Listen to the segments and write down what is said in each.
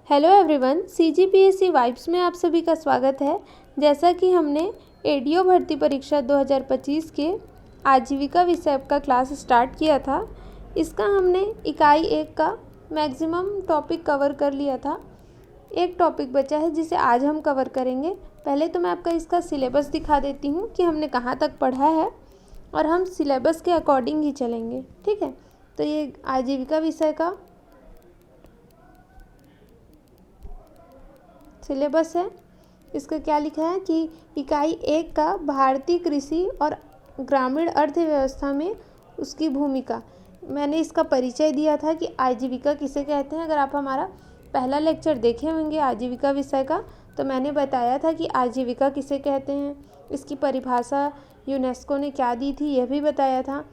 Hello everyone, CGPSC vibes में आप सभी का स्वागत है। जैसा कि हमने एडीओ भर्ती परीक्षा 2025 के आजीविका विषय का क्लास स्टार्ट किया था, इसका हमने इकाई 1 का मैक्सिमम टॉपिक कवर कर लिया था। एक टॉपिक बचा है जिसे आज हम कवर करेंगे। पहले तो मैं आपका इसका सिलेबस दिखा देती हूँ कि हमने कहाँ तक पढ़ा है और हम सिलेबस के अकॉर्डिंग ही चलेंगे, ठीक है। तो ये आजीविका विषय का सिलेबस है। इसका क्या लिखा है कि इकाई 1 का भारतीय कृषि और ग्रामीण अर्थव्यवस्था में उसकी भूमिका। मैंने इसका परिचय दिया था कि आजीविका किसे कहते हैं। अगर आप हमारा पहला लेक्चर देखे होंगे आजीविका विषय का, तो मैंने बताया था कि आजीविका किसे कहते हैं, इसकी परिभाषा यूनेस्को ने क्या दी थी यह भी बताया था,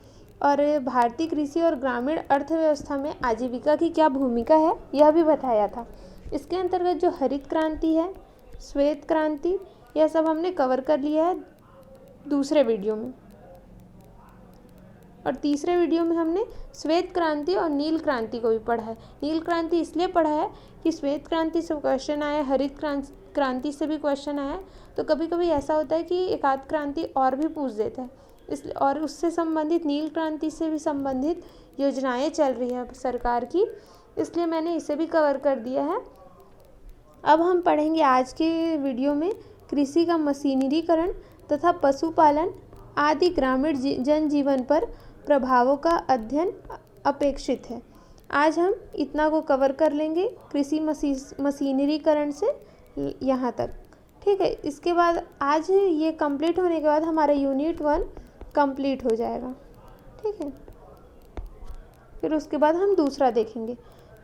और भारतीय कृषि और ग्रामीण अर्थव्यवस्था में आजीविका की क्या भूमिका है यह भी बताया था। इसके अंतर्गत जो हरित क्रांति है, श्वेत क्रांति, यह सब हमने कवर कर लिया है दूसरे वीडियो में। और तीसरे वीडियो में हमने श्वेत क्रांति और नील क्रांति को भी पढ़ा है। नील क्रांति इसलिए पढ़ा है कि श्वेत क्रांति से क्वेश्चन आया, हरित क्रांति से भी क्वेश्चन आया, तो कभी कभी ऐसा होता है कि एक आध क्रांति और भी पूछ देता है, इसलिए और उससे संबंधित नील क्रांति से भी संबंधित योजनाएं चल रही हैं सरकार की, इसलिए मैंने इसे भी कवर कर दिया है। अब हम पढ़ेंगे आज के वीडियो में कृषि का मशीनरीकरण तथा पशुपालन आदि ग्रामीण जनजीवन पर प्रभावों का अध्ययन अपेक्षित है। आज हम इतना को कवर कर लेंगे, कृषि मशीनरीकरण से यहाँ तक, ठीक है। इसके बाद आज ये कंप्लीट होने के बाद हमारा यूनिट 1 कंप्लीट हो जाएगा, ठीक है। फिर उसके बाद हम दूसरा देखेंगे।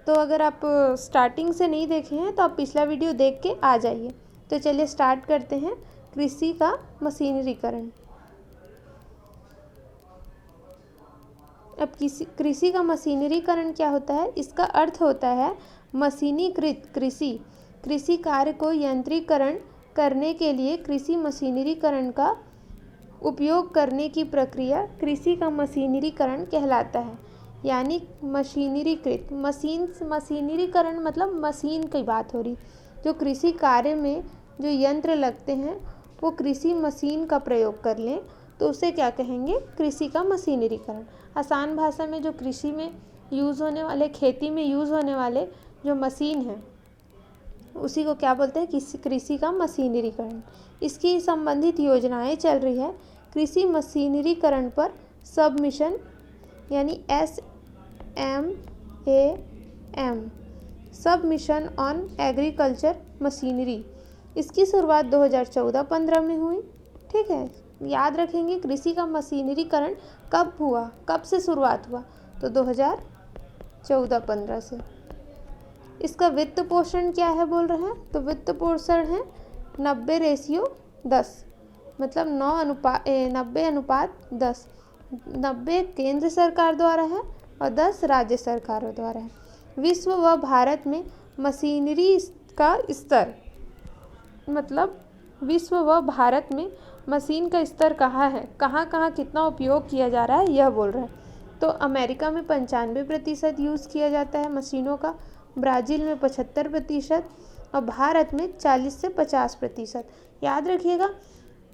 तो अगर आप स्टार्टिंग से नहीं देखे हैं तो आप पिछला वीडियो देख के आ जाइए। तो चलिए स्टार्ट करते हैं कृषि का मशीनरीकरण। अब कृषि का मशीनरीकरण क्या होता है? इसका अर्थ होता है मशीनीकृत कृषि कार्य को यंत्रीकरण करने के लिए कृषि मशीनरीकरण का उपयोग करने की प्रक्रिया कृषि का मशीनरीकरण कहलाता है। यानी मशीनरीकृत मशीनरीकरण मतलब मशीन की बात हो रही। जो कृषि कार्य में जो यंत्र लगते हैं वो कृषि मशीन का प्रयोग कर लें तो उसे क्या कहेंगे? कृषि का मशीनरीकरण। आसान भाषा में जो कृषि में यूज़ होने वाले, खेती में यूज़ होने वाले जो मशीन हैं उसी को क्या बोलते हैं? कृषि का मशीनरीकरण। इसकी संबंधित योजनाएं चल रही है। कृषि मशीनरीकरण पर सब मिशन यानी SMAM, सब मिशन ऑन एग्रीकल्चर मशीनरी, इसकी शुरुआत 2014-15 में हुई, ठीक है। याद रखेंगे कृषि का मशीनरीकरण कब हुआ, कब से शुरुआत हुआ? तो 2014-15 से। इसका वित्त पोषण क्या है बोल रहे हैं? तो वित्त पोषण है 90:10, मतलब 90:10। 90 केंद्र सरकार द्वारा है और 10 राज्य सरकारों द्वारा है। विश्व व भारत में मशीनरी का स्तर, मतलब विश्व व भारत में मशीन का स्तर कहाँ है, कहाँ कहाँ कितना उपयोग किया जा रहा है यह बोल रहे हैं। तो अमेरिका में 95% यूज़ किया जाता है मशीनों का, ब्राज़ील में 75% और भारत में 40 से 50%। याद रखिएगा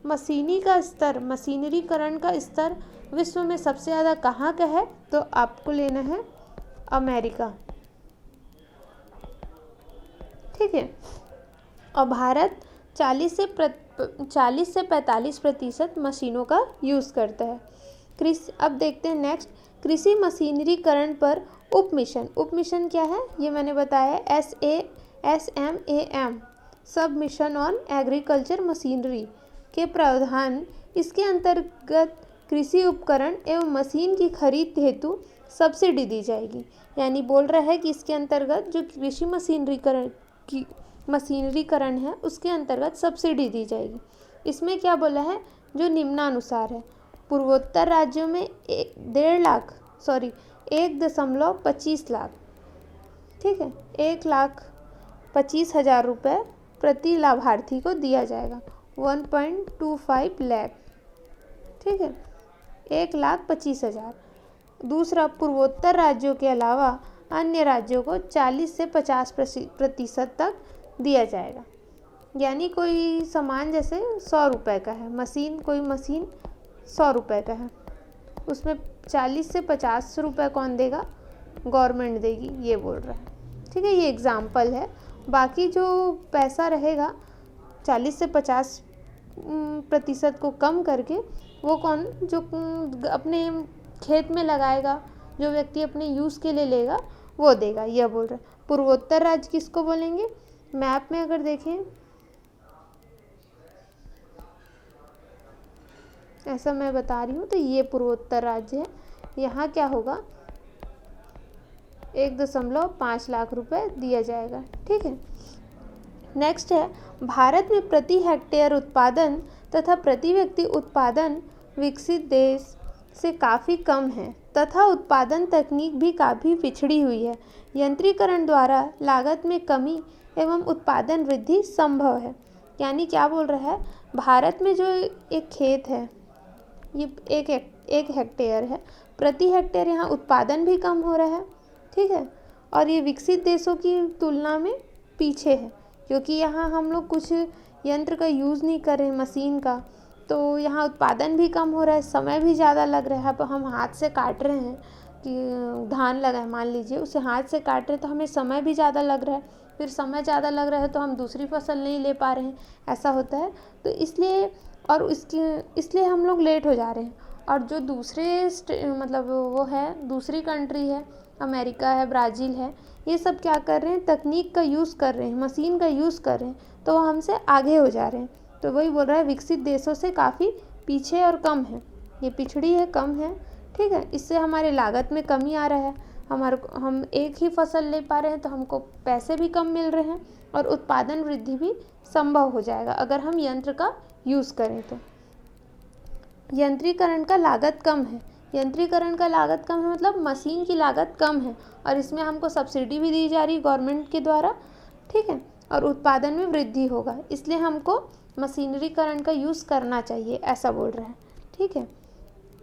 मशीनी का स्तर, मशीनरीकरण का स्तर विश्व में सबसे ज़्यादा कहाँ का है? तो आपको लेना है अमेरिका, ठीक है। और भारत 40 से 45% मशीनों का यूज़ करता है। अब देखते हैं नेक्स्ट, कृषि मशीनरीकरण पर उप मिशन क्या है? ये मैंने बताया SMAM, सब मिशन ऑन एग्रीकल्चर मशीनरी के प्रावधान। इसके अंतर्गत कृषि उपकरण एवं मशीन की खरीद हेतु सब्सिडी दी जाएगी। यानी बोल रहा है कि इसके अंतर्गत जो कृषि मशीनरीकरण है उसके अंतर्गत सब्सिडी दी जाएगी। इसमें क्या बोला है? जो निम्नानुसार है। पूर्वोत्तर राज्यों में 1.25 लाख, ठीक है, 1,25,000 रुपये प्रति लाभार्थी को दिया जाएगा। 1.25 लाख, ठीक है, 1,25,000। दूसरा, पूर्वोत्तर राज्यों के अलावा अन्य राज्यों को 40 से 50% तक दिया जाएगा। यानी कोई सामान जैसे 100 रुपये का है, कोई मशीन 100 रुपये का है, उसमें 40 से 50 रुपये कौन देगा? गवर्नमेंट देगी, ये बोल रहा है। ठीक है, ये एग्ज़ाम्पल है। बाकी जो पैसा रहेगा 40 से 50% को कम करके वो कौन जो अपने खेत में लगाएगा, जो व्यक्ति अपने यूज़ के लिए लेगा वो देगा, यह बोल रहा है। पूर्वोत्तर राज्य किसको बोलेंगे? मैप में अगर देखें, ऐसा मैं बता रही हूँ, तो ये पूर्वोत्तर राज्य है। यहाँ क्या होगा? 1.5 लाख रुपए दिया जाएगा। ठीक है, नेक्स्ट है, भारत में प्रति हेक्टेयर उत्पादन तथा प्रति व्यक्ति उत्पादन विकसित देश से काफ़ी कम है तथा उत्पादन तकनीक भी काफ़ी पिछड़ी हुई है। यंत्रीकरण द्वारा लागत में कमी एवं उत्पादन वृद्धि संभव है। यानी क्या बोल रहा है? भारत में जो एक खेत है, ये एक हेक्टेयर है, प्रति हेक्टेयर यहाँ उत्पादन भी कम हो रहा है। ठीक है, और ये विकसित देशों की तुलना में पीछे है, क्योंकि यहाँ हम लोग कुछ यंत्र का यूज़ नहीं कर रहे, मशीन का, तो यहाँ उत्पादन भी कम हो रहा है, समय भी ज़्यादा लग रहा है। अब हम हाथ से काट रहे हैं कि धान लगा है, मान लीजिए, उसे हाथ से काट रहे हैं तो हमें समय भी ज़्यादा लग रहा है, फिर समय ज़्यादा लग रहा है तो हम दूसरी फसल नहीं ले पा रहे हैं, ऐसा होता है। तो इसलिए हम लोग लेट हो जा रहे हैं। और जो मतलब वो है, दूसरी कंट्री है, अमेरिका है, ब्राज़ील है, ये सब क्या कर रहे हैं? तकनीक का यूज़ कर रहे हैं, मशीन का यूज़ कर रहे हैं, तो वो हमसे आगे हो जा रहे हैं। तो वही बोल रहा है, विकसित देशों से काफ़ी पीछे और कम है, ये पिछड़ी है, कम है। ठीक है, इससे हमारे लागत में कमी आ रहा है, हम एक ही फसल ले पा रहे हैं तो हमको पैसे भी कम मिल रहे हैं और उत्पादन वृद्धि भी संभव हो जाएगा अगर हम यंत्र का यूज़ करें तो। यंत्रीकरण का लागत कम है, यंत्रीकरण का लागत कम है मतलब मशीन की लागत कम है और इसमें हमको सब्सिडी भी दी जा रही है गवर्नमेंट के द्वारा। ठीक है, और उत्पादन में वृद्धि होगा, इसलिए हमको मशीनरीकरण का यूज़ करना चाहिए, ऐसा बोल रहे हैं। ठीक है,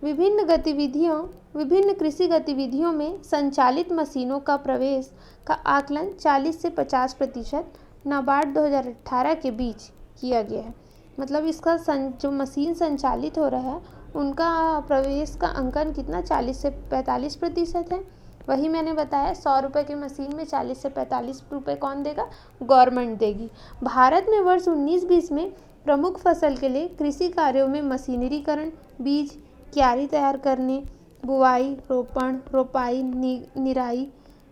विभिन्न कृषि गतिविधियों में संचालित मशीनों का प्रवेश का आकलन 40 से 50% नाबार्ड 2018 के बीच किया गया है। मतलब इसका जो मशीन संचालित हो रहा है उनका प्रवेश का अंकन कितना? 40 से 45% है। वही मैंने बताया, 100 रुपये की मशीन में 40 से 45 रुपये कौन देगा? गवर्नमेंट देगी। भारत में वर्ष 19-20 में प्रमुख फसल के लिए कृषि कार्यों में मशीनरीकरण, बीज, क्यारी तैयार करने, बुआई, रोपण, रोपाई, निराई,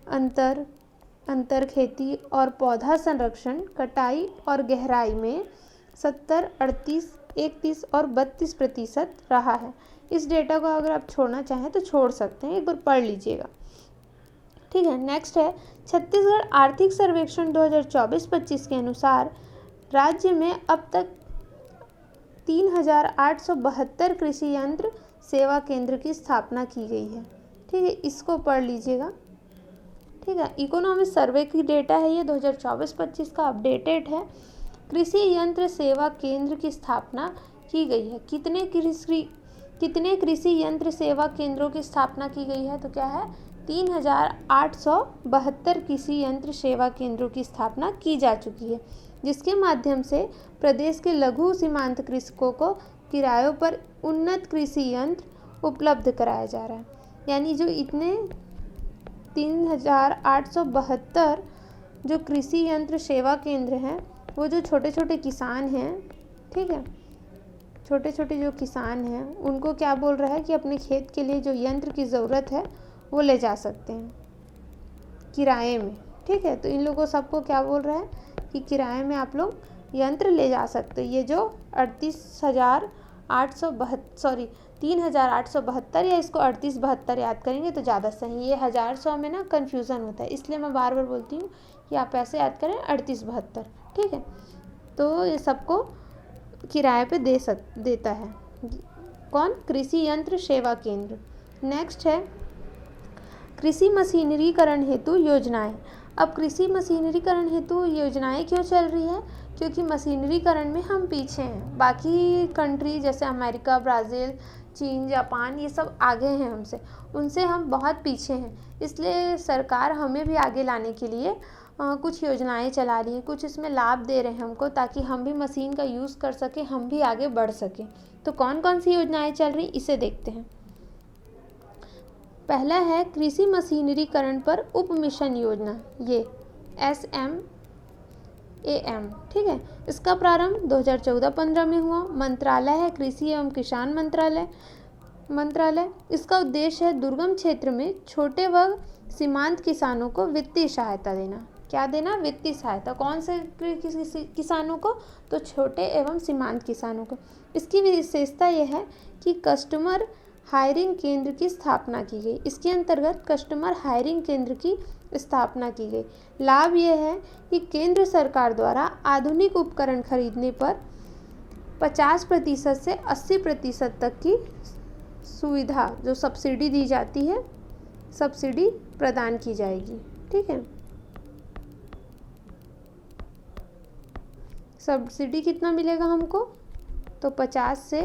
अंतर खेती और पौधा संरक्षण, कटाई और गहराई में 70, 38, 31 और 32% रहा है। इस डेटा को अगर आप छोड़ना चाहें तो छोड़ सकते हैं, एक बार पढ़ लीजिएगा। ठीक है, नेक्स्ट है, छत्तीसगढ़ आर्थिक सर्वेक्षण 2024-25 के अनुसार राज्य में अब तक 3,872 कृषि यंत्र सेवा केंद्र की स्थापना की गई है। ठीक है, इसको पढ़ लीजिएगा। ठीक है, इकोनॉमिक सर्वे की डेटा है, ये 2024-25 का अपडेटेड है। कृषि यंत्र सेवा केंद्र की स्थापना की गई है। कितने कृषि यंत्र सेवा केंद्रों की स्थापना की गई है? तो क्या है? 3,872 कृषि यंत्र सेवा केंद्रों की स्थापना की जा चुकी है, जिसके माध्यम से प्रदेश के लघु सीमांत कृषकों को किरायों पर उन्नत कृषि यंत्र उपलब्ध कराया जा रहा है। यानी जो इतने 3,872 जो कृषि यंत्र सेवा केंद्र हैं, वो जो छोटे छोटे किसान हैं, ठीक है, छोटे छोटे जो किसान हैं उनको क्या बोल रहा है कि अपने खेत के लिए जो यंत्र की ज़रूरत है वो ले जा सकते हैं किराए में। ठीक है, तो इन लोगों सबको क्या बोल रहा है कि किराए में आप लोग यंत्र ले जा सकते हो। ये जो 3,872 या इसको 3872 याद करेंगे तो ज़्यादा सही। ये 1000-100 में ना कन्फ्यूज़न होता है, इसलिए मैं बार बार बोलती हूँ कि आप ऐसे याद करें 3872। ठीक है, तो ये सबको किराए पे देता है कौन? कृषि यंत्र सेवा केंद्र। नेक्स्ट है कृषि मशीनरीकरण हेतु योजनाएं। अब कृषि मशीनरीकरण हेतु योजनाएं क्यों चल रही है? क्योंकि मशीनरीकरण में हम पीछे हैं। बाकी कंट्री जैसे अमेरिका, ब्राज़ील चीन, जापान ये सब आगे हैं हमसे, उनसे हम बहुत पीछे हैं। इसलिए सरकार हमें भी आगे लाने के लिए कुछ योजनाएं चला रही है, कुछ इसमें लाभ दे रहे हैं हमको, ताकि हम भी मशीन का यूज़ कर सकें, हम भी आगे बढ़ सकें। तो कौन कौन सी योजनाएं चल रही इसे देखते हैं। पहला है कृषि मशीनरीकरण पर उप मिशन योजना, ये SMAM, ठीक है। इसका प्रारंभ 2014-15 में हुआ। मंत्रालय है कृषि एवं किसान मंत्रालय। इसका उद्देश्य है दुर्गम क्षेत्र में छोटे व सीमांत किसानों को वित्तीय सहायता देना। क्या देना? वित्तीय सहायता। कौन से किसानों को? तो छोटे एवं सीमांत किसानों को। इसकी विशेषता यह है कि कस्टमर हायरिंग केंद्र की स्थापना की गई। इसके अंतर्गत कस्टमर हायरिंग केंद्र की स्थापना की गई। लाभ यह है कि केंद्र सरकार द्वारा आधुनिक उपकरण खरीदने पर 50% से 80% तक की सुविधा, जो सब्सिडी दी जाती है, सब्सिडी प्रदान की जाएगी। ठीक है। सब्सिडी कितना मिलेगा हमको? तो 50 से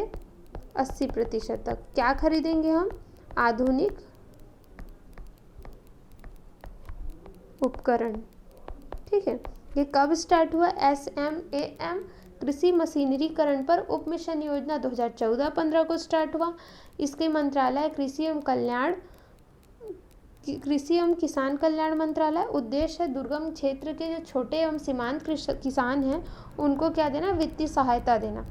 80% तक। क्या खरीदेंगे हम? आधुनिक उपकरण। ठीक है। ये कब स्टार्ट हुआ? SMAM कृषि मशीनरीकरण पर उप मिशन योजना 2014-15 को स्टार्ट हुआ। इसके मंत्रालय कृषि एवं किसान कल्याण मंत्रालय। उद्देश्य है दुर्गम क्षेत्र के जो छोटे एवं सीमांत किसान हैं उनको क्या देना? वित्तीय सहायता देना।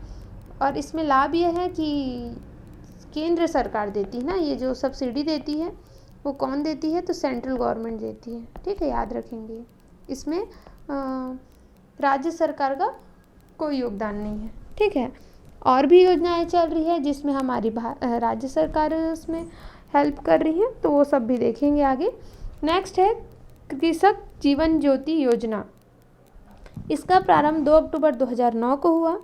और इसमें लाभ यह है कि केंद्र सरकार देती है ना, ये जो सब्सिडी देती है वो कौन देती है? तो सेंट्रल गवर्नमेंट देती है। ठीक है, याद रखेंगे। इसमें राज्य सरकार का कोई योगदान नहीं है। ठीक है। और भी योजनाएं चल रही है जिसमें हमारी राज्य सरकार उसमें हेल्प कर रही है, तो वो सब भी देखेंगे आगे। नेक्स्ट है कृषक जीवन ज्योति योजना। इसका प्रारंभ 2 अक्टूबर 2009 को हुआ।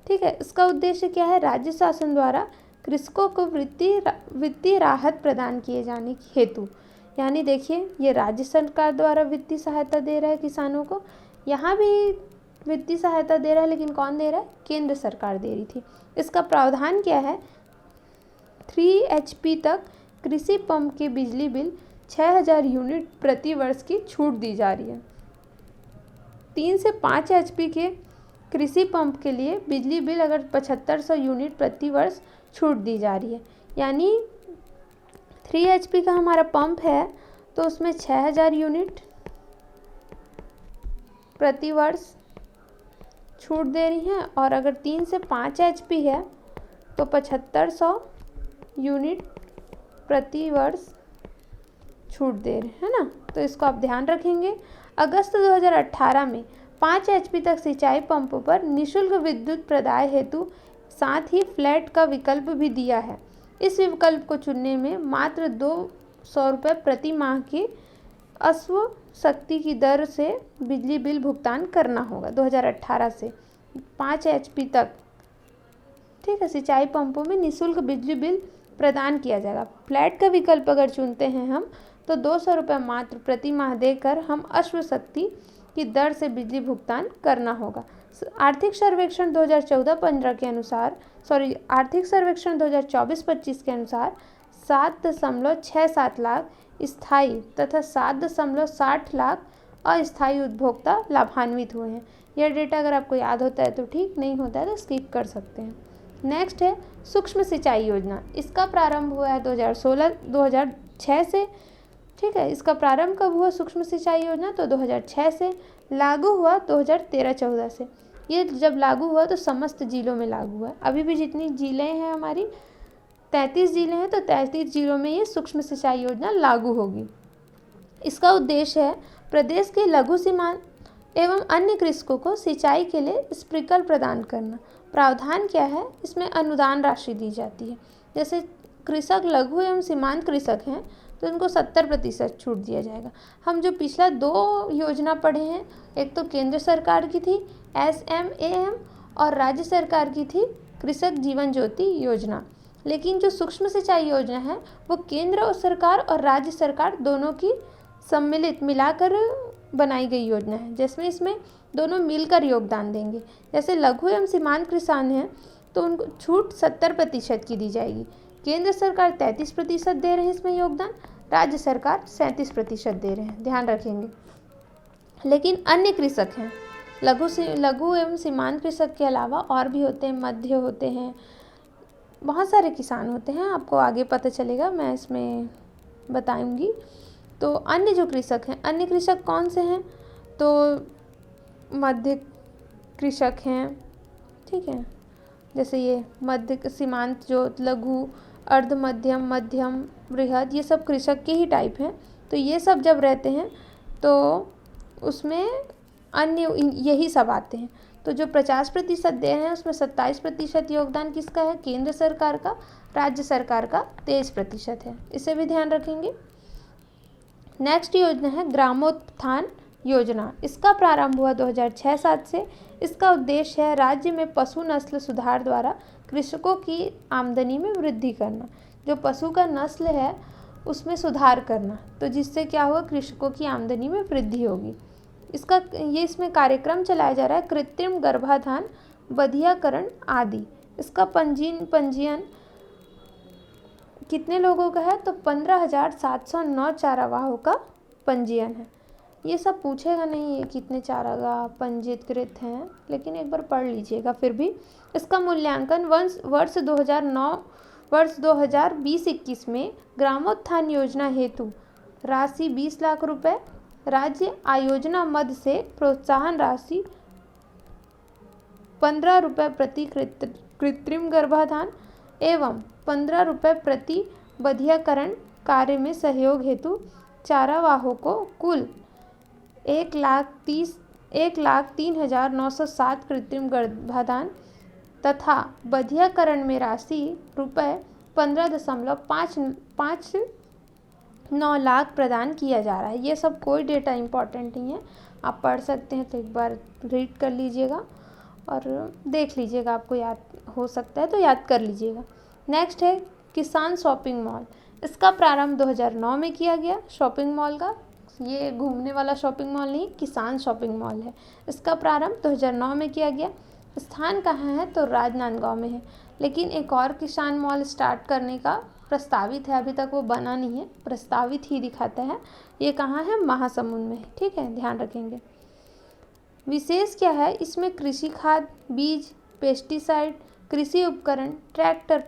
ठीक है। इसका उद्देश्य क्या है? राज्य शासन द्वारा कृषकों को वित्तीय राहत प्रदान किए जाने हेतु, यानी देखिए ये राज्य सरकार द्वारा वित्तीय सहायता दे रहा है किसानों को, यहाँ भी वित्तीय सहायता दे रहा है, लेकिन कौन दे रहा है? केंद्र सरकार दे रही थी। इसका प्रावधान क्या है? 3 HP तक कृषि पंप के बिजली बिल 6000 यूनिट प्रति वर्ष की छूट दी जा रही है। 3 से 5 HP के कृषि पंप के लिए बिजली बिल अगर 7500 यूनिट प्रति वर्ष छूट दी जा रही है, यानी 3 HP का हमारा पंप है तो उसमें 6000 यूनिट प्रति वर्ष छूट दे रही हैं, और अगर 3 से 5 HP है तो 7500 यूनिट प्रति वर्ष छूट दे रहे हैं ना। तो इसको आप ध्यान रखेंगे। अगस्त 2018 में 5 HP तक सिंचाई पंपों पर निःशुल्क विद्युत प्रदाय हेतु साथ ही फ्लैट का विकल्प भी दिया है। इस विकल्प को चुनने में मात्र 200 रुपये प्रति माह की अश्व शक्ति की दर से बिजली बिल भुगतान करना होगा। 2018 से 5 HP तक, ठीक है, सिंचाई पंपों में निःशुल्क बिजली बिल प्रदान किया जाएगा। फ्लैट का विकल्प अगर चुनते हैं हम तो 200 रुपये मात्र प्रति माह देकर हम अश्व शक्ति की दर से बिजली भुगतान करना होगा। आर्थिक सर्वेक्षण 2014-15 के अनुसार, आर्थिक सर्वेक्षण 2024-25 के अनुसार 7.67 लाख स्थायी तथा 7.60 लाख अस्थायी उपभोक्ता लाभान्वित हुए हैं। यह डेटा अगर आपको याद होता है तो ठीक, नहीं होता है तो स्किप कर सकते हैं। नेक्स्ट है सूक्ष्म सिंचाई योजना। इसका प्रारंभ हुआ है 2006 से। ठीक है। इसका प्रारंभ कब हुआ सूक्ष्म सिंचाई योजना? तो 2006 से। लागू हुआ 2013-14 से। ये जब लागू हुआ तो समस्त जिलों में लागू हुआ। अभी भी जितनी जिलें हैं हमारी 33 जिले हैं, तो 33 जिलों में ये सूक्ष्म सिंचाई योजना लागू होगी। इसका उद्देश्य है प्रदेश के लघु सीमांत एवं अन्य कृषकों को सिंचाई के लिए स्प्रिंकलर प्रदान करना। प्रावधान क्या है? इसमें अनुदान राशि दी जाती है। जैसे कृषक लघु एवं सीमांत कृषक हैं तो उनको 70% छूट दिया जाएगा। हम जो पिछला 2 योजना पढ़े हैं, एक तो केंद्र सरकार की थी SMAM और राज्य सरकार की थी कृषक जीवन ज्योति योजना, लेकिन जो सूक्ष्म सिंचाई योजना है वो केंद्र सरकार और राज्य सरकार दोनों की सम्मिलित मिलाकर बनाई गई योजना है, जिसमें इसमें दोनों मिलकर योगदान देंगे। जैसे लघु एवं सीमांत किसान हैं तो उनको छूट 70% की दी जाएगी। केंद्र सरकार 33% दे रहे हैं इसमें योगदान, राज्य सरकार 37% दे रहे हैं, ध्यान रखेंगे। लेकिन अन्य कृषक हैं, लघु एवं सीमांत कृषक के अलावा और भी होते हैं, मध्य होते हैं, बहुत सारे किसान होते हैं, आपको आगे पता चलेगा, मैं इसमें बताऊंगी। तो अन्य जो कृषक हैं, अन्य कृषक कौन से हैं? तो मध्य कृषक हैं, ठीक है, जैसे ये मध्य सीमांत, जो लघु, अर्ध मध्यम, मध्यम, बृहद, ये सब कृषक के ही टाइप हैं। तो ये सब जब रहते हैं तो उसमें अन्य यही सब आते हैं। तो जो 50% दे रहे हैं उसमें 27% योगदान किसका है? केंद्र सरकार का। राज्य सरकार का 23% है, इसे भी ध्यान रखेंगे। नेक्स्ट योजना है ग्रामोत्थान योजना। इसका प्रारंभ हुआ 2006-07 से। इसका उद्देश्य है राज्य में पशु नस्ल सुधार द्वारा कृषकों की आमदनी में वृद्धि करना। जो पशु का नस्ल है उसमें सुधार करना, तो जिससे क्या होगा? कृषकों की आमदनी में वृद्धि होगी। इसमें कार्यक्रम चलाया जा रहा है कृत्रिम गर्भाधान, बधियाकरण आदि। इसका पंजीयन कितने लोगों का है? तो 15,709 चारागाहों का पंजीयन है। ये सब पूछेगा नहीं ये कितने चारागाह पंजीकृत हैं, लेकिन एक बार पढ़ लीजिएगा फिर भी। इसका मूल्यांकन वर्ष 2020-21 में ग्रामोत्थान योजना हेतु राशि 20 लाख रुपए, राज्य आयोजना मद से प्रोत्साहन राशि 15 रुपये प्रति कृत्रिम गर्भाधान एवं 15 रुपये प्रति बधियाकरण कार्य में सहयोग हेतु चारागाहों को कुल 1,03,907 कृत्रिम गर्भाधान तथा बधियाकरण में राशि रुपये 15.59 लाख प्रदान किया जा रहा है। ये सब कोई डेटा इम्पॉर्टेंट नहीं है, आप पढ़ सकते हैं, तो एक बार रीड कर लीजिएगा और देख लीजिएगा, आपको याद हो सकता है तो याद कर लीजिएगा। नेक्स्ट है किसान शॉपिंग मॉल। इसका प्रारंभ 2009 में किया गया। शॉपिंग मॉल का, ये घूमने वाला शॉपिंग मॉल नहीं, किसान शॉपिंग मॉल है। इसका प्रारंभ 2009 में किया गया। स्थान कहाँ है? तो राजनांदगांव में है। लेकिन एक और किसान मॉल स्टार्ट करने का प्रस्तावित है, अभी तक वो बना नहीं है, प्रस्तावित ही दिखाता है। ये कहाँ है? महासमुंद में, ठीक है, ध्यान रखेंगे। विशेष क्या है इसमें? कृषि खाद, बीज, पेस्टिसाइड, कृषि उपकरण, ट्रैक्टर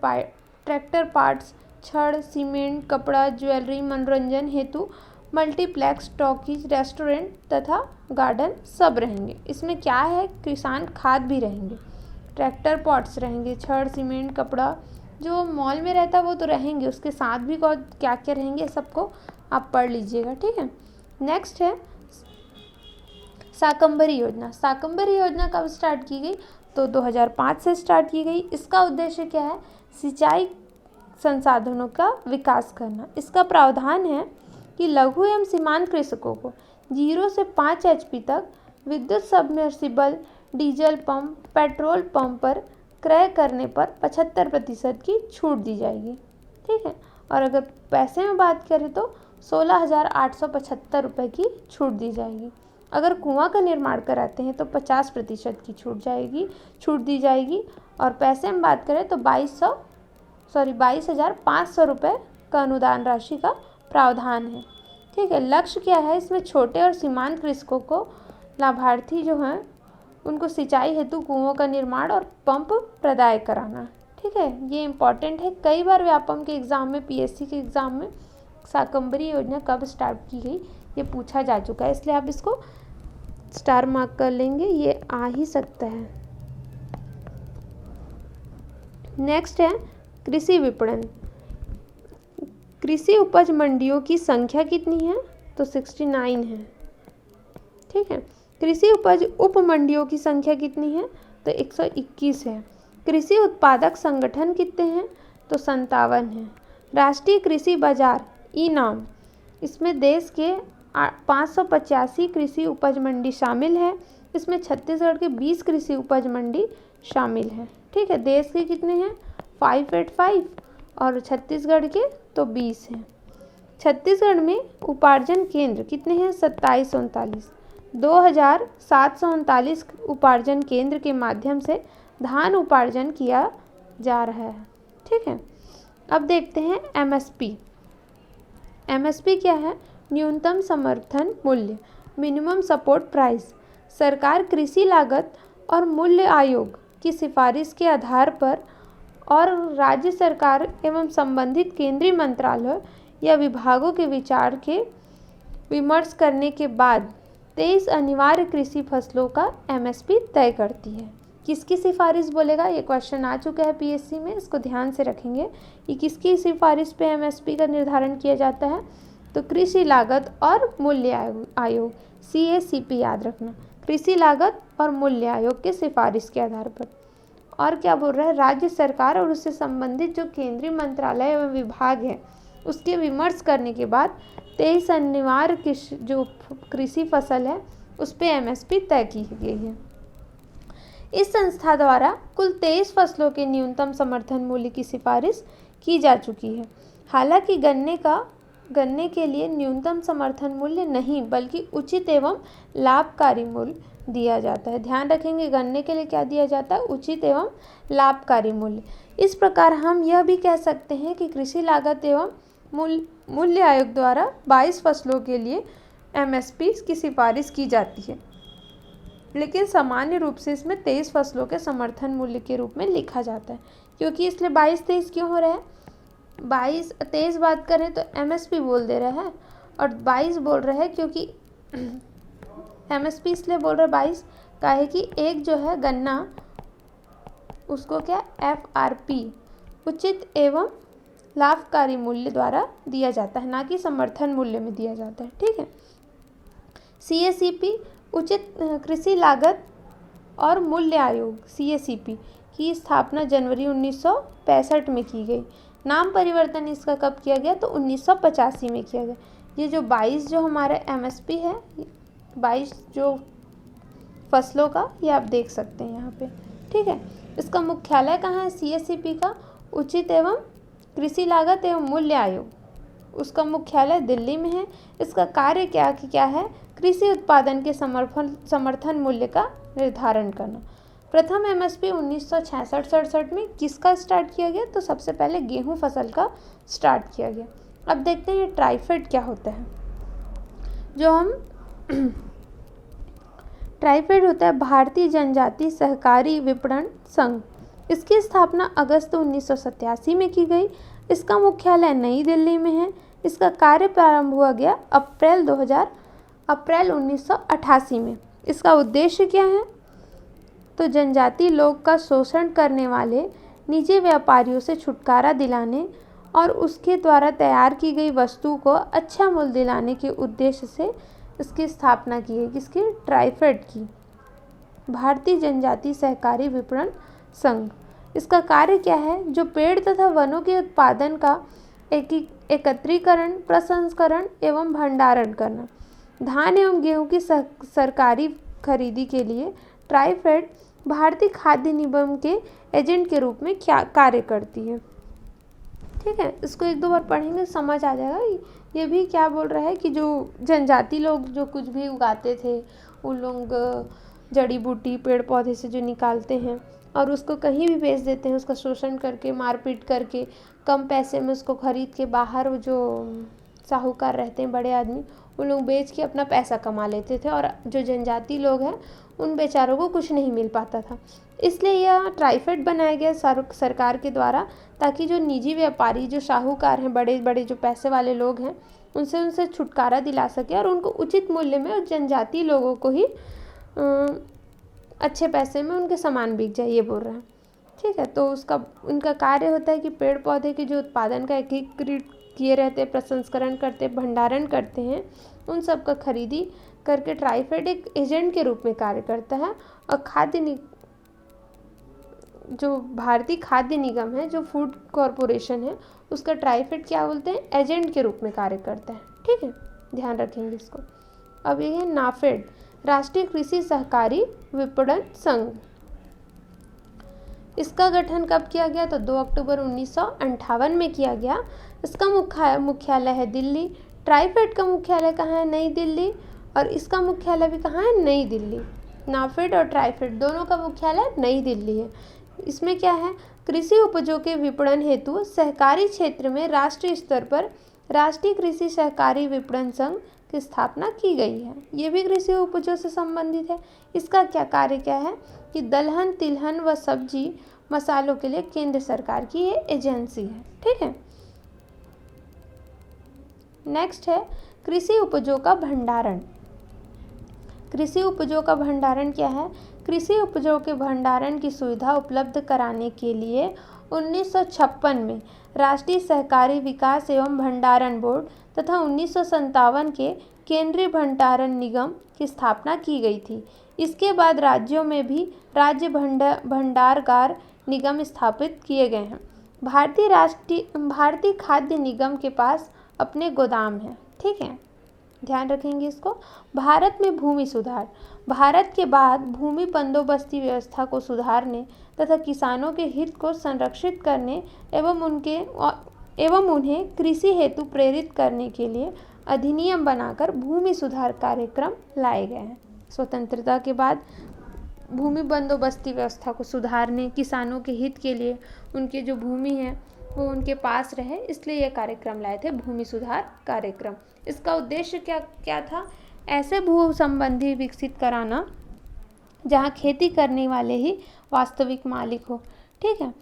पार्ट्स, छड़, सीमेंट, कपड़ा, ज्वेलरी, मनोरंजन हेतु मल्टीप्लेक्स, टॉकीज, रेस्टोरेंट तथा गार्डन सब रहेंगे। इसमें क्या है? किसान खाद भी रहेंगे, ट्रैक्टर पार्ट्स रहेंगे, छड़, सीमेंट, कपड़ा, जो मॉल में रहता है वो तो रहेंगे, उसके साथ भी क्या क्या रहेंगे सबको आप पढ़ लीजिएगा, ठीक है। नेक्स्ट है शाकंभरी योजना। शाकंभरी योजना कब स्टार्ट की गई? तो 2005 से स्टार्ट की गई। इसका उद्देश्य क्या है? सिंचाई संसाधनों का विकास करना। इसका प्रावधान है कि लघु एवं सीमांत कृषकों को 0 से 5 HP तक विद्युत submersible, diesel pump, petrol pump पर क्रय करने पर 75% की छूट दी जाएगी, ठीक है। और अगर पैसे में बात करें तो 16,875 रुपये की छूट दी जाएगी। अगर कुआं का निर्माण कराते हैं तो 50% की छूट दी जाएगी। और पैसे में बात करें तो 22,500 रुपये का अनुदान राशि का प्रावधान है, ठीक है। लक्ष्य क्या है इसमें? छोटे और सीमांत कृषकों को लाभार्थी जो हैं उनको सिंचाई हेतु कुओं का निर्माण और पंप प्रदाय कराना, ठीक है। ये इम्पॉर्टेंट है, कई बार व्यापम के एग्ज़ाम में, PSC के एग्ज़ाम में शाकंभरी योजना कब स्टार्ट की गई ये पूछा जा चुका है, इसलिए आप इसको स्टार मार्क कर लेंगे, ये आ ही सकता है। नेक्स्ट है कृषि विपणन। कृषि उपज मंडियों की संख्या कितनी है? तो 69 है, ठीक है। कृषि उपज उप मंडियों की संख्या कितनी है? तो 121 है। कृषि उत्पादक संगठन कितने हैं? तो 57 है। राष्ट्रीय कृषि बाजार ई-नाम, इसमें देश के 585 कृषि उपज मंडी शामिल है। इसमें छत्तीसगढ़ के 20 कृषि उपज मंडी शामिल है, ठीक है। देश के कितने हैं? 585 और छत्तीसगढ़ के तो 20 हैं। छत्तीसगढ़ में उपार्जन केंद्र कितने हैं? 2739। 2,739 उपार्जन केंद्र के माध्यम से धान उपार्जन किया जा रहा है। ठीक है, अब देखते हैं एमएसपी। एमएसपी क्या है? न्यूनतम समर्थन मूल्य, मिनिमम सपोर्ट प्राइस। सरकार कृषि लागत और मूल्य आयोग की सिफारिश के आधार पर और राज्य सरकार एवं संबंधित केंद्रीय मंत्रालय या विभागों के विचार के विमर्श करने के बाद 23 अनिवार्य कृषि फसलों का एमएसपी तय करती है। किसकी सिफारिश बोलेगा? ये क्वेश्चन आ चुका है पीएससी में, इसको ध्यान से रखेंगे। ये किसकी सिफारिश पे एमएसपी का निर्धारण किया जाता है? तो कृषि लागत और मूल्य आयोग, CACP याद रखना, कृषि लागत और मूल्य आयोग के सिफारिश के आधार पर। और क्या बोल रहा है? राज्य सरकार और उससे संबंधित जो केंद्रीय मंत्रालय एवं विभाग है उसके विमर्श करने के बाद 23 अनिवार्य जो कृषि फसल है उस पर एमएसपी तय की गई है। इस संस्था द्वारा कुल 23 फसलों के न्यूनतम समर्थन मूल्य की सिफारिश की जा चुकी है। हालांकि गन्ने के लिए न्यूनतम समर्थन मूल्य नहीं बल्कि उचित एवं लाभकारी मूल्य दिया जाता है। ध्यान रखेंगे, गन्ने के लिए क्या दिया जाता है? उचित एवं लाभकारी मूल्य। इस प्रकार हम यह भी कह सकते हैं कि कृषि लागत एवं मूल्य आयोग द्वारा 22 फसलों के लिए एमएसपी की सिफारिश की जाती है, लेकिन सामान्य रूप से इसमें 23 फसलों के समर्थन मूल्य के रूप में लिखा जाता है। क्योंकि इसलिए 22-23 क्यों हो रहा है? 22-23 बात करें तो एमएसपी बोल दे रहा है और 22 बोल रहा है, क्योंकि एमएसपी इसलिए बोल रहा है 22 का है कि एक जो है गन्ना उसको क्या FRP उचित एवं लाभकारी मूल्य द्वारा दिया जाता है, ना कि समर्थन मूल्य में दिया जाता है। ठीक है, CACP उचित कृषि लागत और मूल्य आयोग CACP की स्थापना जनवरी 1965 में की गई। नाम परिवर्तन इसका कब किया गया? तो 1985 में किया गया। ये जो 22 जो हमारा एमएसपी है, 22 जो फसलों का, ये आप देख सकते हैं यहाँ पे। ठीक है, इसका मुख्यालय कहाँ है? CACP का उचित एवं कृषि लागत एवं मूल्य आयोग, उसका मुख्यालय दिल्ली में है। इसका कार्य क्या है? कृषि उत्पादन के समर्थन मूल्य का निर्धारण करना। प्रथम एमएसपी 1966-67 में किसका स्टार्ट किया गया? तो सबसे पहले गेहूं फसल का स्टार्ट किया गया। अब देखते हैं ट्राइफेड क्या होता है। जो हम ट्राइफेड होता है भारतीय जनजाति सहकारी विपणन संघ। इसकी स्थापना अगस्त 1987 में की गई। इसका मुख्यालय नई दिल्ली में है। इसका कार्य प्रारंभ हुआ गया अप्रैल 1988 में। इसका उद्देश्य क्या है? तो जनजाति लोग का शोषण करने वाले निजी व्यापारियों से छुटकारा दिलाने और उसके द्वारा तैयार की गई वस्तु को अच्छा मूल्य दिलाने के उद्देश्य से इसकी स्थापना की है। किसकी? ट्राइफेड की, भारतीय जनजाति सहकारी विपणन संघ। इसका कार्य क्या है? जो पेड़ तथा वनों के उत्पादन का एकत्रीकरण, प्रसंस्करण एवं भंडारण करना। धान एवं गेहूं की सरकारी खरीदी के लिए ट्राइफेड भारतीय खाद्य निगम के एजेंट के रूप में क्या कार्य करती है। ठीक है, इसको एक दो बार पढ़ेंगे समझ आ जाएगा। ये भी क्या बोल रहा है कि जो जनजाति लोग जो कुछ भी उगाते थे, उन लोग जड़ी बूटी पेड़ पौधे से जो निकालते हैं और उसको कहीं भी बेच देते हैं, उसका शोषण करके, मारपीट करके, कम पैसे में उसको खरीद के बाहर जो साहूकार रहते हैं, बड़े आदमी, उन लोग बेच के अपना पैसा कमा लेते थे और जो जनजाति लोग हैं उन बेचारों को कुछ नहीं मिल पाता था। इसलिए यह ट्राइफेड बनाया गया सरकार के द्वारा, ताकि जो निजी व्यापारी, जो साहूकार हैं, बड़े बड़े जो पैसे वाले लोग हैं, उनसे छुटकारा दिला सके और उनको उचित मूल्य में और जनजाति लोगों को ही अच्छे पैसे में उनके सामान बिक जाए, ये बोल रहा है। ठीक है, तो उनका कार्य होता है कि पेड़ पौधे के जो उत्पादन का एकीकृत किए रहते, प्रसंस्करण करते, भंडारण करते हैं, उन सब का खरीदी करके ट्राइफेड एक एजेंट के रूप में कार्य करता है। और जो भारतीय खाद्य निगम है, जो फूड कॉरपोरेशन है, उसका ट्राइफेड क्या बोलते हैं? एजेंट के रूप में कार्य करता है। ठीक है, ध्यान रखेंगे इसको। अब ये है नाफेड, राष्ट्रीय कृषि सहकारी विपणन संघ। इसका गठन कब किया गया? तो 2 अक्टूबर 1958 में किया गया। इसका मुख्यालय है दिल्ली। ट्राइफेड का मुख्यालय कहाँ है? नई दिल्ली। और इसका मुख्यालय भी कहाँ है? नई दिल्ली। नाफेड और ट्राइफेड दोनों का मुख्यालय नई दिल्ली है। इसमें क्या है, कृषि उपजों के विपणन हेतु सहकारी क्षेत्र में राष्ट्रीय स्तर पर राष्ट्रीय कृषि सहकारी विपणन संघ की स्थापना की गई है। ये भी कृषि उपजों से संबंधित है। इसका क्या कार्य क्या है कि दलहन, तिलहन व सब्जी मसालों के लिए केंद्र सरकार की ये एजेंसी है। ठीक है। नेक्स्ट है कृषि उपजों का भंडारण। कृषि उपजों का भंडारण क्या है? कृषि उपजों के भंडारण की सुविधा उपलब्ध कराने के लिए 1956 में राष्ट्रीय सहकारी विकास एवं भंडारण बोर्ड तथा 1957 के केंद्रीय भंडारण निगम की स्थापना की गई थी। इसके बाद राज्यों में भी राज्य भंडारगार निगम स्थापित किए गए हैं। भारतीय खाद्य निगम के पास अपने गोदाम हैं। ठीक है, ध्यान रखेंगे इसको। भारत में भूमि सुधार। भारत के बाद भूमि बंदोबस्ती व्यवस्था को सुधारने तथा किसानों के हित को संरक्षित करने एवं उन्हें कृषि हेतु प्रेरित करने के लिए अधिनियम बनाकर भूमि सुधार कार्यक्रम लाए गए हैं। स्वतंत्रता के बाद भूमि बंदोबस्ती व्यवस्था को सुधारने, किसानों के हित के लिए उनकी जो भूमि है वो उनके पास रहे, इसलिए यह कार्यक्रम लाए थे, भूमि सुधार कार्यक्रम। इसका उद्देश्य क्या था? ऐसे भू संबंधी विकसित कराना जहाँ खेती करने वाले ही वास्तविक मालिक हो। ठीक है।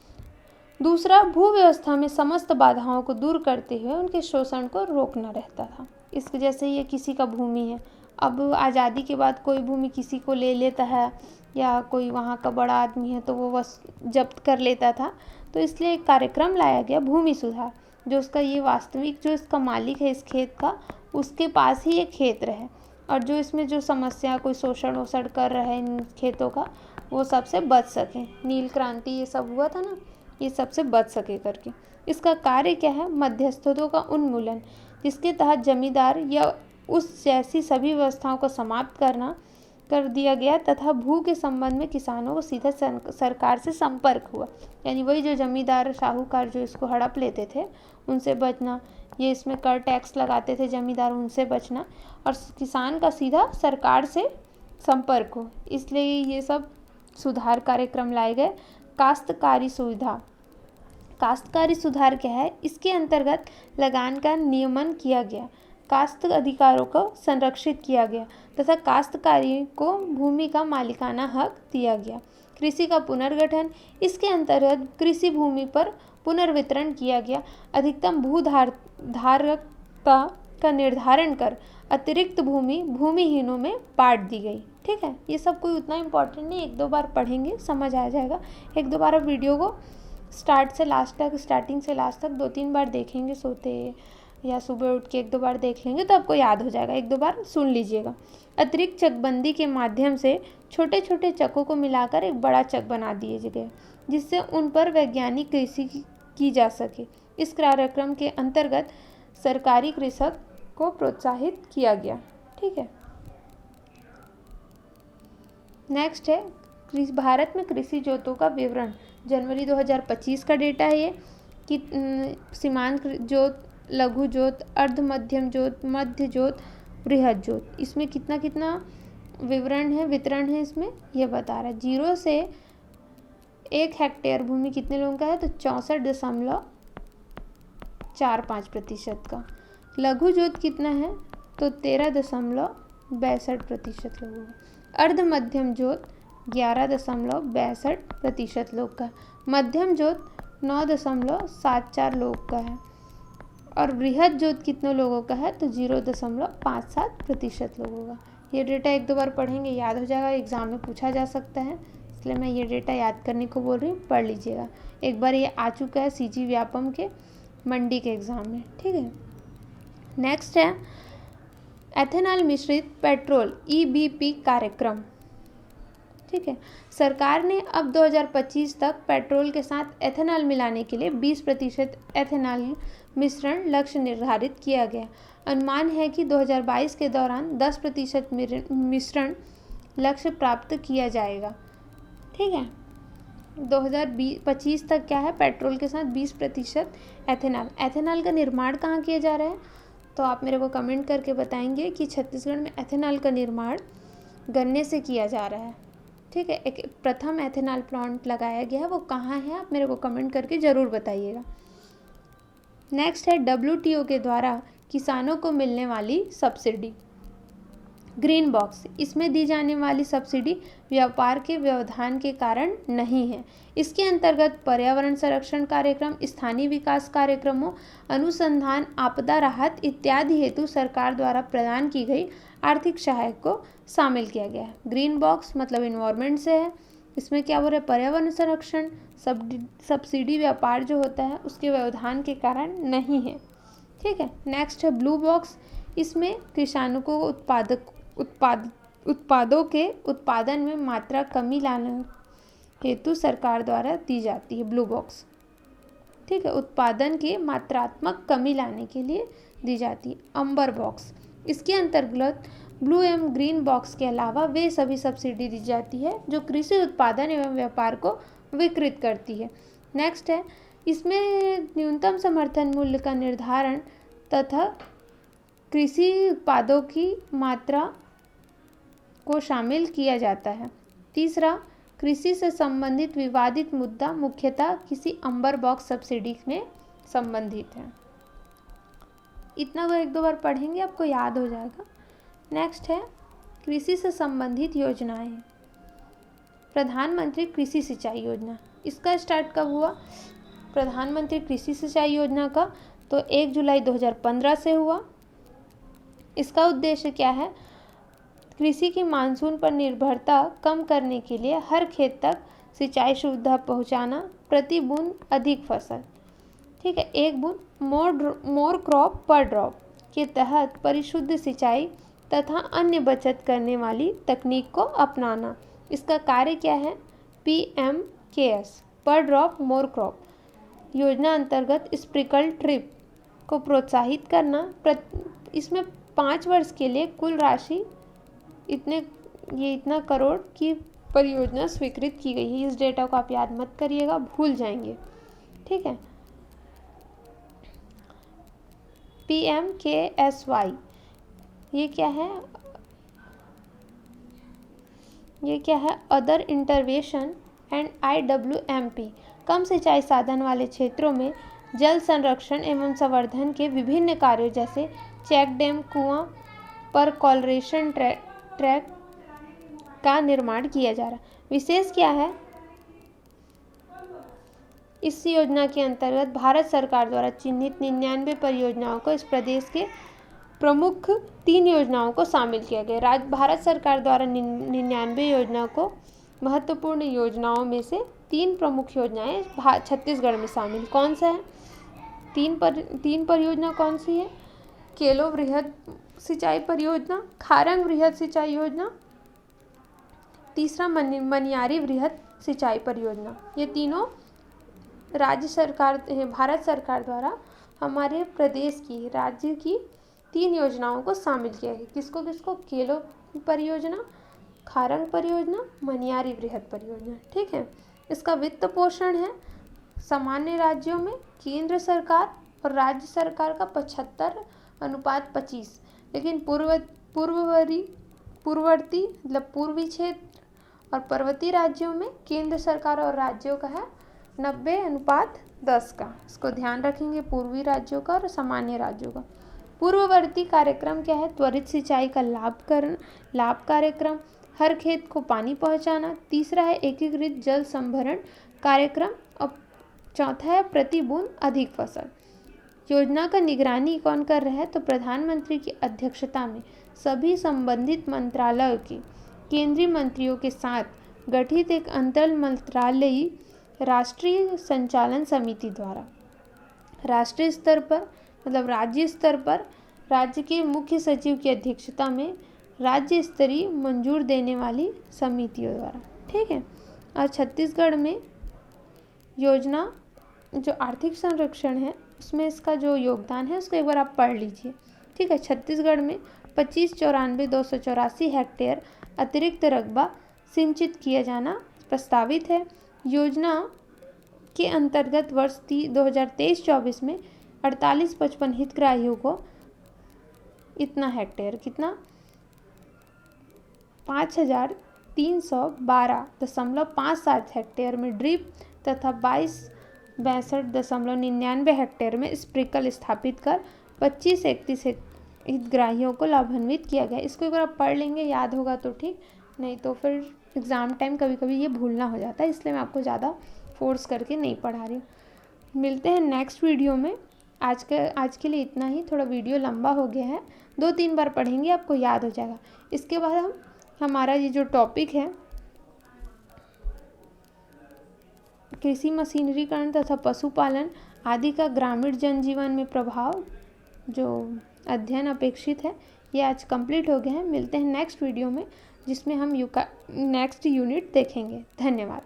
दूसरा, भू व्यवस्था में समस्त बाधाओं को दूर करते हुए उनके शोषण को रोकना रहता था। इसके जैसे ये किसी का भूमि है, अब आज़ादी के बाद कोई भूमि किसी को ले लेता है या कोई वहाँ का बड़ा आदमी है तो वो बस जब्त कर लेता था। तो इसलिए एक कार्यक्रम लाया गया भूमि सुधार, जो उसका ये वास्तविक जो इसका मालिक है इस खेत का, उसके पास ही ये खेत रहे और जो इसमें जो समस्या कोई शोषण वोषण कर रहा है इन खेतों का, वो सबसे बच सके। नील क्रांति ये सब हुआ था ना, ये सबसे बच सके करके। इसका कार्य क्या है? मध्यस्थों का उन्मूलन, जिसके तहत जमींदार या उस जैसी सभी व्यवस्थाओं को समाप्त कर दिया गया तथा भू के संबंध में किसानों को सीधा सरकार से संपर्क हुआ। यानी वही जो जमींदार साहूकार जो इसको हड़प लेते थे उनसे बचना, ये इसमें कर टैक्स लगाते थे जमींदार, उनसे बचना और किसान का सीधा सरकार से संपर्क हो, इसलिए ये सब सुधार कार्यक्रम लाए गए। काश्तकारी सुविधा। काश्तकारी सुधार क्या है? इसके अंतर्गत लगान का नियमन किया गया, काश्त अधिकारों को संरक्षित किया गया तथा काश्तकारी को भूमि का मालिकाना हक दिया गया। कृषि का पुनर्गठन। इसके अंतर्गत कृषि भूमि पर पुनर्वितरण किया गया। अधिकतम धारकता का निर्धारण कर अतिरिक्त भूमि भूमिहीनों में बांट दी गई। ठीक है, ये सब कोई उतना इम्पोर्टेंट नहीं, एक दो बार पढ़ेंगे समझ आ जाएगा। एक दो बार आप वीडियो को स्टार्टिंग से लास्ट तक 2-3 बार देखेंगे, सोते या सुबह उठ के 1-2 बार देख लेंगे तो आपको याद हो जाएगा। 1-2 बार सुन लीजिएगा। अतिरिक्त चकबंदी के माध्यम से छोटे छोटे चकों को मिलाकर एक बड़ा चक बना दिए गए, जिससे उन पर वैज्ञानिक कृषि की जा सके। इस कार्यक्रम के अंतर्गत सरकारी कृषक को प्रोत्साहित किया गया। ठीक है। नेक्स्ट है भारत में कृषि जोतों का विवरण। जनवरी 2025 का डेटा है ये कि सीमांत जोत, लघु जोत, अर्ध मध्यम जोत, मध्य जोत, बृहद जोत, इसमें कितना कितना वितरण है इसमें ये बता रहा है। 0 से 1 हेक्टेयर भूमि कितने लोगों का है? तो 64.45% का। लघु जोत कितना है? तो 13.62% लोगों का। अर्ध मध्यम जोत 11.62% लोग का। मध्यम जोत 9.74 लोग का है और बृहद जोत कितने लोगों का है? तो 0.57% लोगों का। ये डेटा 1-2 बार पढ़ेंगे याद हो जाएगा, एग्जाम में पूछा जा सकता है, इसलिए मैं ये डेटा याद करने को बोल रही हूँ, पढ़ लीजिएगा। एक बार ये आ चुका है सीजी व्यापम के मंडी के एग्ज़ाम में। ठीक है। नेक्स्ट है एथेनॉल मिश्रित पेट्रोल EBP कार्यक्रम। ठीक है। सरकार ने अब 2025 तक पेट्रोल के साथ एथेनॉल मिलाने के लिए 20% एथेनॉल मिश्रण लक्ष्य निर्धारित किया गया। अनुमान है कि 2022 के दौरान 10% मिश्रण लक्ष्य प्राप्त किया जाएगा। ठीक है। 2025 तक क्या है? पेट्रोल के साथ 20% एथेनॉल। एथेनॉल का निर्माण कहाँ किया जा रहा है? तो आप मेरे को कमेंट करके बताएंगे कि छत्तीसगढ़ में एथेनॉल का निर्माण गन्ने से किया जा रहा है। ठीक है, एक प्रथम एथेनॉल प्लांट लगाया गया है, वो कहाँ है आप मेरे को कमेंट करके ज़रूर बताइएगा। नेक्स्ट है WTO के द्वारा किसानों को मिलने वाली सब्सिडी। ग्रीन बॉक्स, इसमें दी जाने वाली सब्सिडी व्यापार के व्यवधान के कारण नहीं है। इसके अंतर्गत पर्यावरण संरक्षण कार्यक्रम, स्थानीय विकास कार्यक्रमों, अनुसंधान, आपदा राहत इत्यादि हेतु सरकार द्वारा प्रदान की गई आर्थिक सहायता को शामिल किया गया है। ग्रीन बॉक्स मतलब इन्वायरमेंट से है, इसमें क्या बोल रहे हैं, पर्यावरण संरक्षण, सब्सिडी व्यापार जो होता है उसके व्यवधान के कारण नहीं है। ठीक है, नेक्स्ट है ब्लू बॉक्स, इसमें किसानों को उत्पादों के उत्पादन में मात्रा कमी लाने हेतु सरकार द्वारा दी जाती है ब्लू बॉक्स। ठीक है, उत्पादन के मात्रात्मक कमी लाने के लिए दी जाती है। अम्बर बॉक्स, इसके अंतर्गत ब्लू एवं ग्रीन बॉक्स के अलावा वे सभी सब्सिडी दी जाती है जो कृषि उत्पादन एवं व्यापार को विकृत करती है। नेक्स्ट है, इसमें न्यूनतम समर्थन मूल्य का निर्धारण तथा कृषि उत्पादों की मात्रा को शामिल किया जाता है। तीसरा, कृषि से संबंधित विवादित मुद्दा मुख्यतः किसी अम्बर बॉक्स सब्सिडी में संबंधित है। इतना को एक दो बार पढ़ेंगे आपको याद हो जाएगा। नेक्स्ट है कृषि से संबंधित योजनाएं। प्रधानमंत्री कृषि सिंचाई योजना, इसका स्टार्ट कब हुआ? प्रधानमंत्री कृषि सिंचाई योजना का तो 1 जुलाई 2015 से हुआ। इसका उद्देश्य क्या है? कृषि की मानसून पर निर्भरता कम करने के लिए हर खेत तक सिंचाई सुविधा पहुंचाना, प्रति बूंद अधिक फसल। ठीक है, एक बूंद मोर क्रॉप पर ड्रॉप के तहत परिशुद्ध सिंचाई तथा अन्य बचत करने वाली तकनीक को अपनाना। इसका कार्य क्या है? PMKS पर ड्रॉप मोर क्रॉप योजना अंतर्गत स्प्रिंकल ट्रिप को प्रोत्साहित करना। इसमें 5 वर्ष के लिए कुल राशि इतना करोड़ की परियोजना स्वीकृत की गई है। इस डेटा को आप याद मत करिएगा, भूल जाएंगे। ठीक है, PMKSY ये क्या है? अदर इंटरवेंशन एंड IWMP कम सिंचाई साधन वाले क्षेत्रों में जल संरक्षण एवं संवर्धन के विभिन्न कार्यों जैसे चेक डैम, कुआं पर कॉलरेशन ट्रैक का निर्माण किया जा रहा है। विशेष क्या है? इस योजना के अंतर्गत भारत सरकार द्वारा चिन्हित 99 परियोजनाओं को इस प्रदेश के प्रमुख 3 योजनाओं को शामिल किया गया। भारत सरकार द्वारा 99 योजनाओं को महत्वपूर्ण योजनाओं में से 3 प्रमुख योजनाएं छत्तीसगढ़ में शामिल। कौन सा है? 3 परियोजना कौन सी है? केलो वृहद सिंचाई परियोजना, खारंग वृहद सिंचाई योजना, तीसरा मनियारी वृहद सिंचाई परियोजना। ये तीनों भारत सरकार द्वारा हमारे प्रदेश की राज्य की 3 योजनाओं को शामिल किया है। किसको? केलो परियोजना, खारंग परियोजना, मनियारी वृहद परियोजना। ठीक है, इसका वित्त पोषण है सामान्य राज्यों में केंद्र सरकार और राज्य सरकार का 75:25, लेकिन पूर्ववर्ती मतलब पूर्वी क्षेत्र और पर्वतीय राज्यों में केंद्र सरकार और राज्यों का है 90:10 का। इसको ध्यान रखेंगे, पूर्वी राज्यों का और सामान्य राज्यों का। पूर्ववर्ती कार्यक्रम क्या है? त्वरित सिंचाई का लाभ कार्यक्रम, हर खेत को पानी पहुंचाना। तीसरा है एकीकृत जल संभरण कार्यक्रम और चौथा है प्रति बूंद अधिक फसल। योजना का निगरानी कौन कर रहा है? तो प्रधानमंत्री की अध्यक्षता में सभी संबंधित मंत्रालयों के केंद्रीय मंत्रियों के साथ गठित एक अंतर मंत्रालयी राष्ट्रीय संचालन समिति द्वारा राष्ट्रीय स्तर पर मतलब राज्य स्तर पर राज्य के मुख्य सचिव की अध्यक्षता में राज्य स्तरीय मंजूर देने वाली समितियों द्वारा। ठीक है, और छत्तीसगढ़ में योजना जो आर्थिक संरक्षण है उसमें इसका जो योगदान है उसको एक बार आप पढ़ लीजिए। ठीक है, छत्तीसगढ़ में 25,94,284 हेक्टेयर अतिरिक्त रकबा सिंचित किया जाना प्रस्तावित है। योजना के अंतर्गत वर्ष 2023-24 में 48-55 हितग्राहियों को इतना हेक्टेयर 5312.57 हेक्टेयर में ड्रिप तथा 6262.99 हेक्टेयर में स्प्रिंकल स्थापित कर 2531 हितग्राहियों को लाभान्वित किया गया। इसको एक बार आप पढ़ लेंगे, याद होगा तो ठीक, नहीं तो फिर एग्ज़ाम टाइम कभी कभी ये भूलना हो जाता है, इसलिए मैं आपको ज़्यादा फोर्स करके नहीं पढ़ा रही हूँ। मिलते हैं नेक्स्ट वीडियो में। आज के लिए इतना ही, थोड़ा वीडियो लंबा हो गया है, 2-3 बार पढ़ेंगे आपको याद हो जाएगा। इसके बाद हमारा ये जो टॉपिक है कृषि मशीनरीकरण तथा पशुपालन आदि का ग्रामीण जनजीवन में प्रभाव, जो अध्ययन अपेक्षित है, ये आज कंप्लीट हो गया है। मिलते हैं नेक्स्ट वीडियो में जिसमें हम नेक्स्ट यूनिट देखेंगे। धन्यवाद।